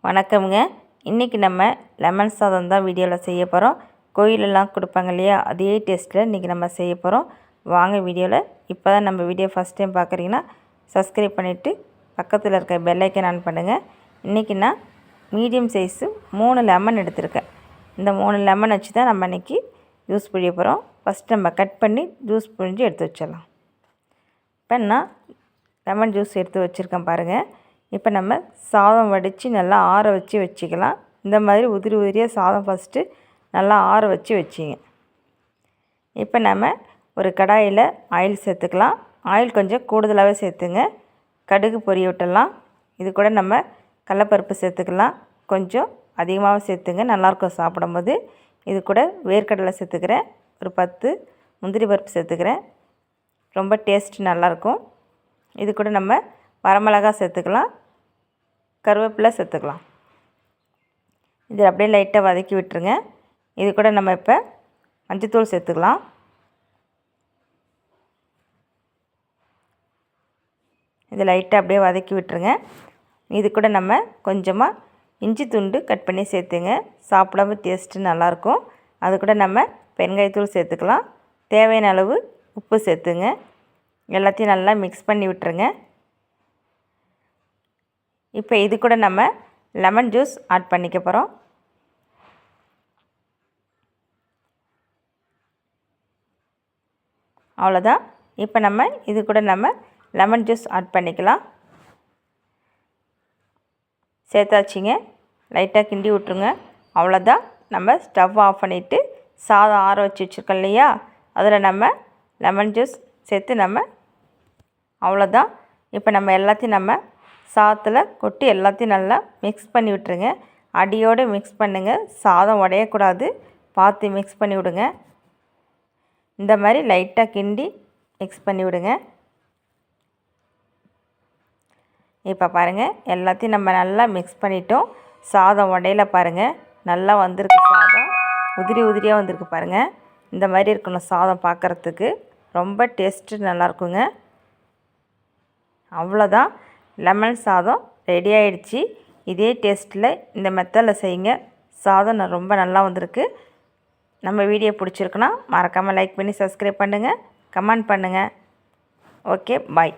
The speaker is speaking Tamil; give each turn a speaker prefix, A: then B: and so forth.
A: வணக்கம்ங்க. இன்றைக்கி நம்ம லெமன் சாதம் தான் வீடியோவில் செய்ய போகிறோம். கோயிலெல்லாம் கொடுப்பாங்க இல்லையா, அதே டேஸ்ட்டில் இன்றைக்கி நம்ம செய்ய போகிறோம். வாங்க வீடியோவில். இப்போ தான் நம்ம வீடியோ ஃபஸ்ட் டைம் பார்க்குறீங்கன்னா சப்ஸ்கிரைப் பண்ணிவிட்டு பக்கத்தில் இருக்க பெல் ஐக்கன் ஆன் பண்ணுங்கள். இன்றைக்கி நான் மீடியம் சைஸு 3 லெமன் எடுத்திருக்கேன். இந்த 3 லெமன் வச்சு தான் நம்ம இன்றைக்கி ஜூஸ் பிழிய போகிறோம். ஃபஸ்ட் நம்ம கட் பண்ணி ஜூஸ் பிழிஞ்சு எடுத்து வச்சிடலாம். இப்போ நான் லெமன் ஜூஸ் எடுத்து வச்சுருக்கேன் பாருங்கள். இப்போ நம்ம சாதம் வடித்து நல்லா ஆற வச்சு வச்சுக்கலாம். இந்த மாதிரி உதிரி உதிரியாக சாதம் ஃபஸ்ட்டு நல்லா ஆற வச்சு வச்சிங்க. இப்போ நம்ம ஒரு கடாயில் ஆயில் சேர்த்துக்கலாம். ஆயில் கொஞ்சம் கூடுதலாகவே சேர்த்துங்க. கடுகு பொரிய விட்டுடலாம். இது கூட நம்ம கடலைப்பருப்பு சேர்த்துக்கலாம். கொஞ்சம் அதிகமாகவே சேர்த்துங்க, நல்லாயிருக்கும் சாப்பிடும்போது. இது கூட வேர்க்கடலை சேர்த்துக்கிறேன். ஒரு 10 முந்திரி பருப்பு சேர்த்துக்கிறேன். ரொம்ப டேஸ்ட் நல்லாயிருக்கும். இது கூட நம்ம வரமிளகா சேர்த்துக்கலாம், கருவேப்பிலை சேர்த்துக்கலாம். இது அப்படியே லைட்டாக வதக்கி விட்டுருங்க. இது கூட நம்ம இப்போ மஞ்சத்தூள் சேர்த்துக்கலாம். இது லைட்டாக அப்படியே வதக்கி விட்டுருங்க. இது கூட நம்ம கொஞ்சமாக இஞ்சி துண்டு கட் பண்ணி சேர்த்துங்க. சாப்பிடாம டேஸ்ட்டு நல்லாயிருக்கும். அது கூட நம்ம பெருங்காயத்தூள் சேர்த்துக்கலாம். தேவையான அளவு உப்பு சேர்த்துங்க. எல்லாத்தையும் நல்லா மிக்ஸ் பண்ணி விட்டுருங்க. இப்போ இது கூட நம்ம லெமன் ஜூஸ் ஆட் பண்ணிக்க போகிறோம். அவ்வளோதான். இப்போ நம்ம இது கூட நம்ம லெமன் ஜூஸ் ஆட் பண்ணிக்கலாம். சேர்த்தாச்சிங்க. லைட்டாக கிண்டி விட்ருங்க. அவ்வளோதான். நம்ம ஸ்டவ் ஆஃப் பண்ணிவிட்டு சாதம் ஆற வச்சு வச்சுருக்கோம் இல்லையா, அதில் நம்ம லெமன் ஜூஸ் சேர்த்து நம்ம அவ்வளோதான். இப்போ நம்ம எல்லாத்தையும் நம்ம சாதத்தில் கொட்டி எல்லாத்தையும் நல்லா மிக்ஸ் பண்ணி விட்டுருங்க. அடியோடு மிக்ஸ் பண்ணுங்கள். சாதம் உடையக்கூடாது, பார்த்து மிக்ஸ் பண்ணி விடுங்க. இந்த மாதிரி லைட்டாக கிண்டி மிக்ஸ் பண்ணி விடுங்க. இப்போ பாருங்கள், எல்லாத்தையும் நம்ம நல்லா மிக்ஸ் பண்ணிட்டோம். சாதம் உடையில பாருங்கள், நல்லா வந்திருக்கு. சாதம் உதிரி உதிரியாக வந்திருக்கு பாருங்கள். இந்த மாதிரி இருக்கணும் சாதம் பார்க்குறதுக்கு. ரொம்ப டேஸ்ட்டு நல்லாயிருக்குங்க. அவ்வளோதான், லெமன் சாதம் ரெடி ஆகிடுச்சு. இதே டேஸ்ட்டில் இந்த மெத்தடில் செய்யுங்க. சாதம் ரொம்ப நல்லா வந்திருக்கு. நம்ம வீடியோ பிடிச்சிருக்குன்னா மறக்காமல் லைக் பண்ணி சப்ஸ்கிரைப் பண்ணுங்கள், கமெண்ட் பண்ணுங்கள். ஓகே, பாய்.